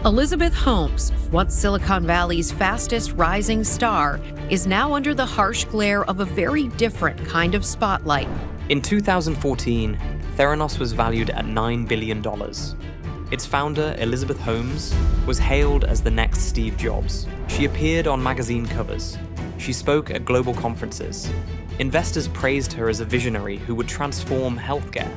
Elizabeth Holmes, once Silicon Valley's fastest rising star, is now under the harsh glare of a very different kind of spotlight. In 2014, Theranos was valued at $9 billion. Its founder, Elizabeth Holmes, was hailed as the next Steve Jobs. She appeared on magazine covers. She spoke at global conferences. Investors praised her as a visionary who would transform healthcare.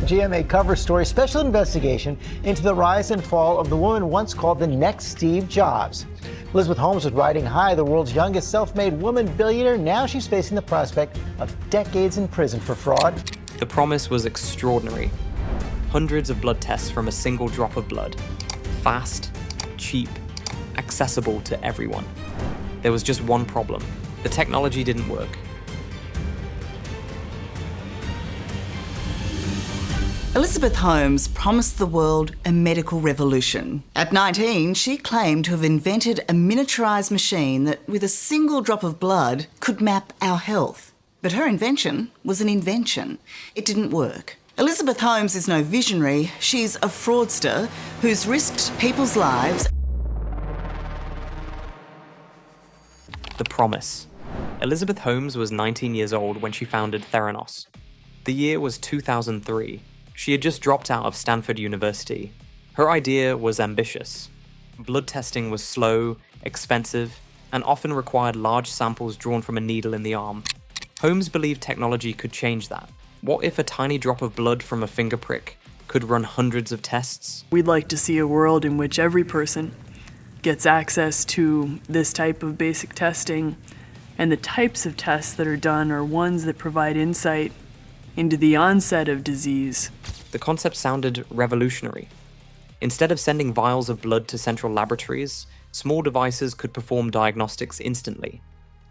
GMA cover story, special investigation into the rise and fall of the woman once called the next Steve Jobs. Elizabeth Holmes was riding high, the world's youngest self-made woman billionaire. Now she's facing the prospect of decades in prison for fraud. The promise was extraordinary. Hundreds of blood tests from a single drop of blood. Fast, cheap, accessible to everyone. There was just one problem. The technology didn't work. Elizabeth Holmes promised the world a medical revolution. At 19, she claimed to have invented a miniaturised machine that, with a single drop of blood, could map our health. But her invention was an invention. It didn't work. Elizabeth Holmes is no visionary. She's a fraudster who's risked people's lives. The promise. Elizabeth Holmes was 19 years old when she founded Theranos. The year was 2003. She had just dropped out of Stanford University. Her idea was ambitious. Blood testing was slow, expensive, and often required large samples drawn from a needle in the arm. Holmes believed technology could change that. What if a tiny drop of blood from a finger prick could run hundreds of tests? We'd like to see a world in which every person gets access to this type of basic testing, and the types of tests that are done are ones that provide insight into the onset of disease. The concept sounded revolutionary. Instead of sending vials of blood to central laboratories, small devices could perform diagnostics instantly.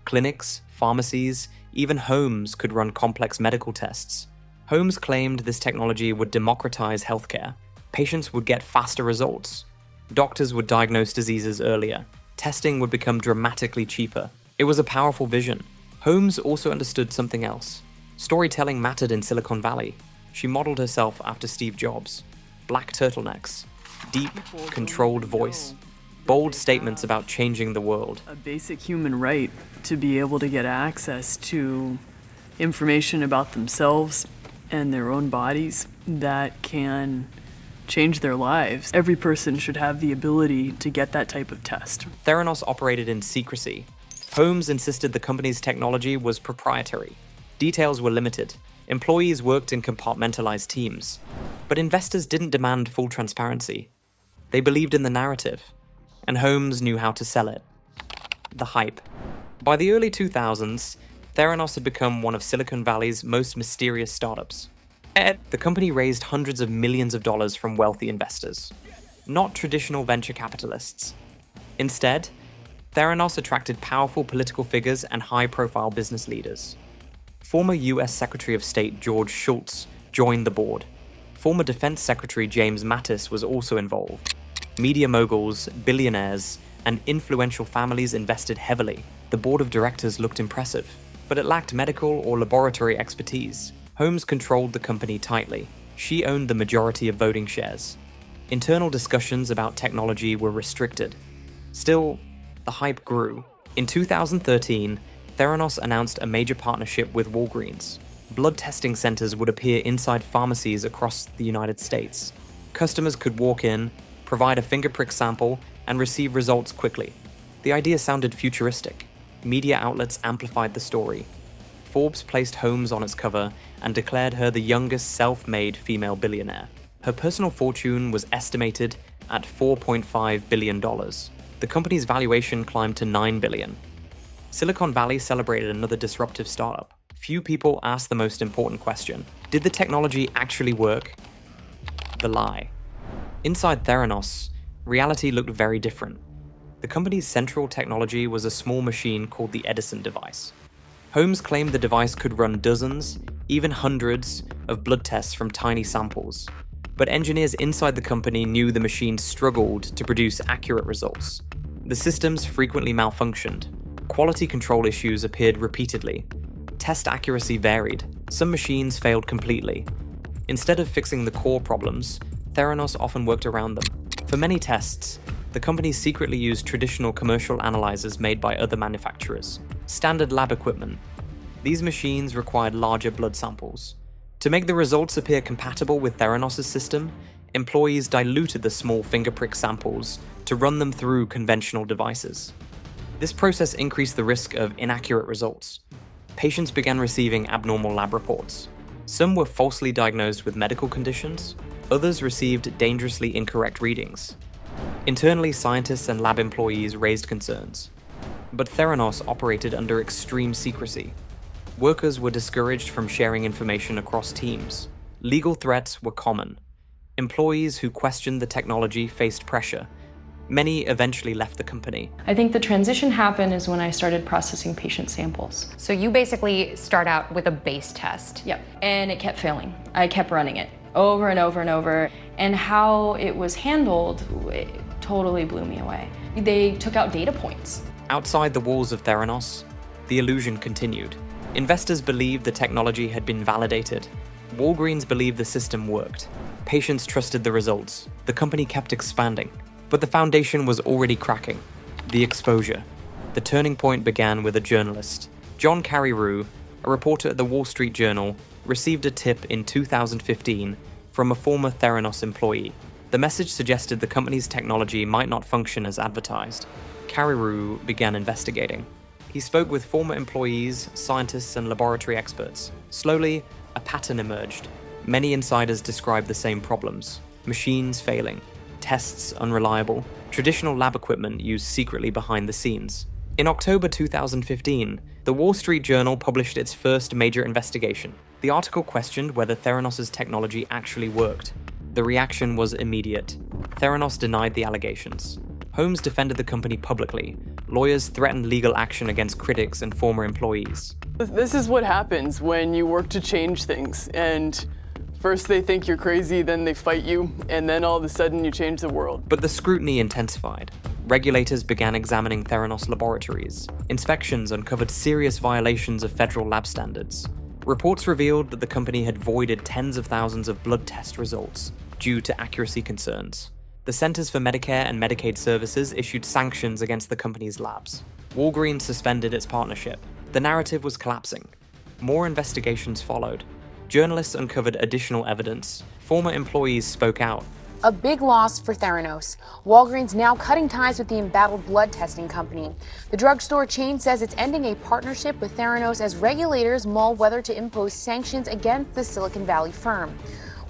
Clinics, pharmacies, even homes could run complex medical tests. Holmes claimed this technology would democratize healthcare. Patients would get faster results. Doctors would diagnose diseases earlier. Testing would become dramatically cheaper. It was a powerful vision. Holmes also understood something else. Storytelling mattered in Silicon Valley. She modeled herself after Steve Jobs. Black turtlenecks, deep, controlled voice, bold statements about changing the world. A basic human right to be able to get access to information about themselves and their own bodies that can change their lives. Every person should have the ability to get that type of test. Theranos operated in secrecy. Holmes insisted the company's technology was proprietary. Details were limited. Employees worked in compartmentalized teams. But investors didn't demand full transparency. They believed in the narrative, and Holmes knew how to sell it. The hype. By the early 2000s, Theranos had become one of Silicon Valley's most mysterious startups. The company raised hundreds of millions of dollars from wealthy investors, not traditional venture capitalists. Instead, Theranos attracted powerful political figures and high-profile business leaders. Former US Secretary of State George Shultz joined the board. Former Defense Secretary James Mattis was also involved. Media moguls, billionaires, and influential families invested heavily. The board of directors looked impressive, but it lacked medical or laboratory expertise. Holmes controlled the company tightly. She owned the majority of voting shares. Internal discussions about technology were restricted. Still, the hype grew. In 2013, Theranos announced a major partnership with Walgreens. Blood testing centers would appear inside pharmacies across the United States. Customers could walk in, provide a finger prick sample, and receive results quickly. The idea sounded futuristic. Media outlets amplified the story. Forbes placed Holmes on its cover and declared her the youngest self-made female billionaire. Her personal fortune was estimated at $4.5 billion. The company's valuation climbed to $9 billion. Silicon Valley celebrated another disruptive startup. Few people asked the most important question. Did the technology actually work? The lie. Inside Theranos, reality looked very different. The company's central technology was a small machine called the Edison device. Holmes claimed the device could run dozens, even hundreds, of blood tests from tiny samples. But engineers inside the company knew the machine struggled to produce accurate results. The systems frequently malfunctioned. Quality control issues appeared repeatedly. Test accuracy varied. Some machines failed completely. Instead of fixing the core problems, Theranos often worked around them. For many tests, the company secretly used traditional commercial analyzers made by other manufacturers, standard lab equipment. These machines required larger blood samples. To make the results appear compatible with Theranos' system, employees diluted the small finger prick samples to run them through conventional devices. This process increased the risk of inaccurate results. Patients began receiving abnormal lab reports. Some were falsely diagnosed with medical conditions, others received dangerously incorrect readings. Internally, scientists and lab employees raised concerns. But Theranos operated under extreme secrecy. Workers were discouraged from sharing information across teams. Legal threats were common. Employees who questioned the technology faced pressure. Many eventually left the company. I think the transition happened is when I started processing patient samples. So you basically start out with a base test. Yep, and it kept failing. I kept running it over and over and over. And how it was handled, it totally blew me away. They took out data points. Outside the walls of Theranos, the illusion continued. Investors believed the technology had been validated. Walgreens believed the system worked. Patients trusted the results. The company kept expanding. But the foundation was already cracking. The exposure. The turning point began with a journalist. John Carreyrou, a reporter at the Wall Street Journal, received a tip in 2015 from a former Theranos employee. The message suggested the company's technology might not function as advertised. Carreyrou began investigating. He spoke with former employees, scientists, and laboratory experts. Slowly, a pattern emerged. Many insiders described the same problems: machines failing, tests unreliable, traditional lab equipment used secretly behind the scenes. In October 2015, the Wall Street Journal published its first major investigation. The article questioned whether Theranos' technology actually worked. The reaction was immediate. Theranos denied the allegations. Holmes defended the company publicly. Lawyers threatened legal action against critics and former employees. This is what happens when you work to change things, and first they think you're crazy, then they fight you, and then all of a sudden you change the world. But the scrutiny intensified. Regulators began examining Theranos laboratories. Inspections uncovered serious violations of federal lab standards. Reports revealed that the company had voided tens of thousands of blood test results due to accuracy concerns. The Centers for Medicare and Medicaid Services issued sanctions against the company's labs. Walgreens suspended its partnership. The narrative was collapsing. More investigations followed. Journalists uncovered additional evidence. Former employees spoke out. A big loss for Theranos. Walgreens now cutting ties with the embattled blood testing company. The drugstore chain says it's ending a partnership with Theranos as regulators mull whether to impose sanctions against the Silicon Valley firm.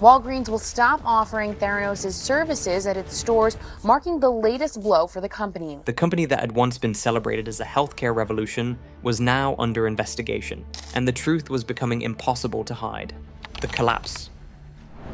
Walgreens will stop offering Theranos' services at its stores, marking the latest blow for the company. The company that had once been celebrated as a healthcare revolution was now under investigation, and the truth was becoming impossible to hide. The collapse.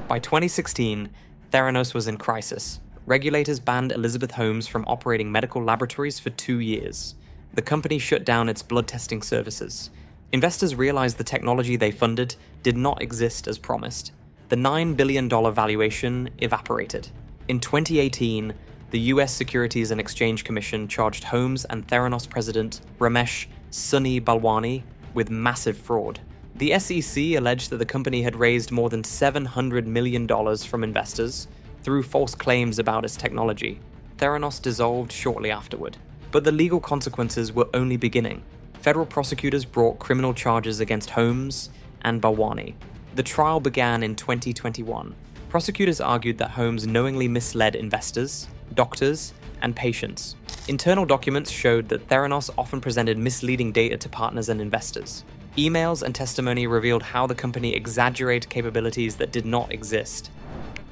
By 2016, Theranos was in crisis. Regulators banned Elizabeth Holmes from operating medical laboratories for 2 years. The company shut down its blood testing services. Investors realized the technology they funded did not exist as promised. The $9 billion valuation evaporated. In 2018, the US Securities and Exchange Commission charged Holmes and Theranos president Ramesh Sunny Balwani with massive fraud. The SEC alleged that the company had raised more than $700 million from investors through false claims about its technology. Theranos dissolved shortly afterward. But the legal consequences were only beginning. Federal prosecutors brought criminal charges against Holmes and Balwani. The trial began in 2021. Prosecutors argued that Holmes knowingly misled investors, doctors, and patients. Internal documents showed that Theranos often presented misleading data to partners and investors. Emails and testimony revealed how the company exaggerated capabilities that did not exist.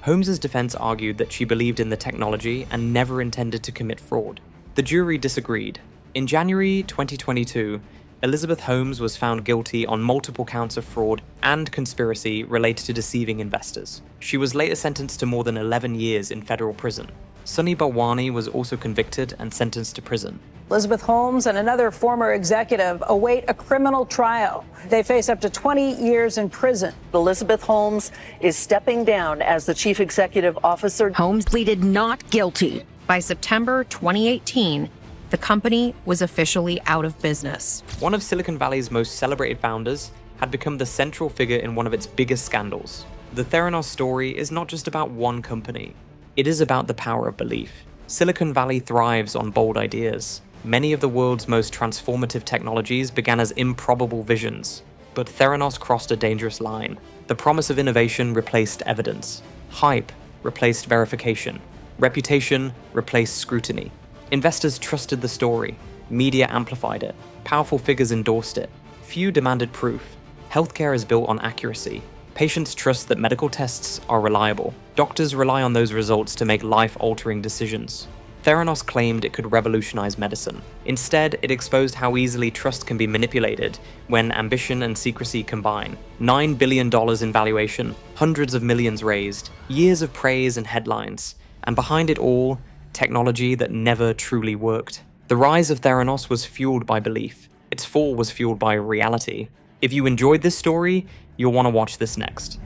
Holmes' defense argued that she believed in the technology and never intended to commit fraud. The jury disagreed. In January 2022, Elizabeth Holmes was found guilty on multiple counts of fraud and conspiracy related to deceiving investors. She was later sentenced to more than 11 years in federal prison. Sunny Balwani was also convicted and sentenced to prison. Elizabeth Holmes and another former executive await a criminal trial. They face up to 20 years in prison. Elizabeth Holmes is stepping down as the chief executive officer. Holmes pleaded not guilty. By September 2018, the company was officially out of business. One of Silicon Valley's most celebrated founders had become the central figure in one of its biggest scandals. The Theranos story is not just about one company. It is about the power of belief. Silicon Valley thrives on bold ideas. Many of the world's most transformative technologies began as improbable visions, but Theranos crossed a dangerous line. The promise of innovation replaced evidence. Hype replaced verification. Reputation replaced scrutiny. Investors trusted the story. Media amplified it. Powerful figures endorsed it. Few demanded proof. Healthcare is built on accuracy. Patients trust that medical tests are reliable. Doctors rely on those results to make life-altering decisions. Theranos claimed it could revolutionize medicine. Instead, it exposed how easily trust can be manipulated when ambition and secrecy combine. $9 billion in valuation, hundreds of millions raised, years of praise and headlines, and behind it all, technology that never truly worked. The rise of Theranos was fueled by belief. Its fall was fueled by reality. If you enjoyed this story, you'll want to watch this next.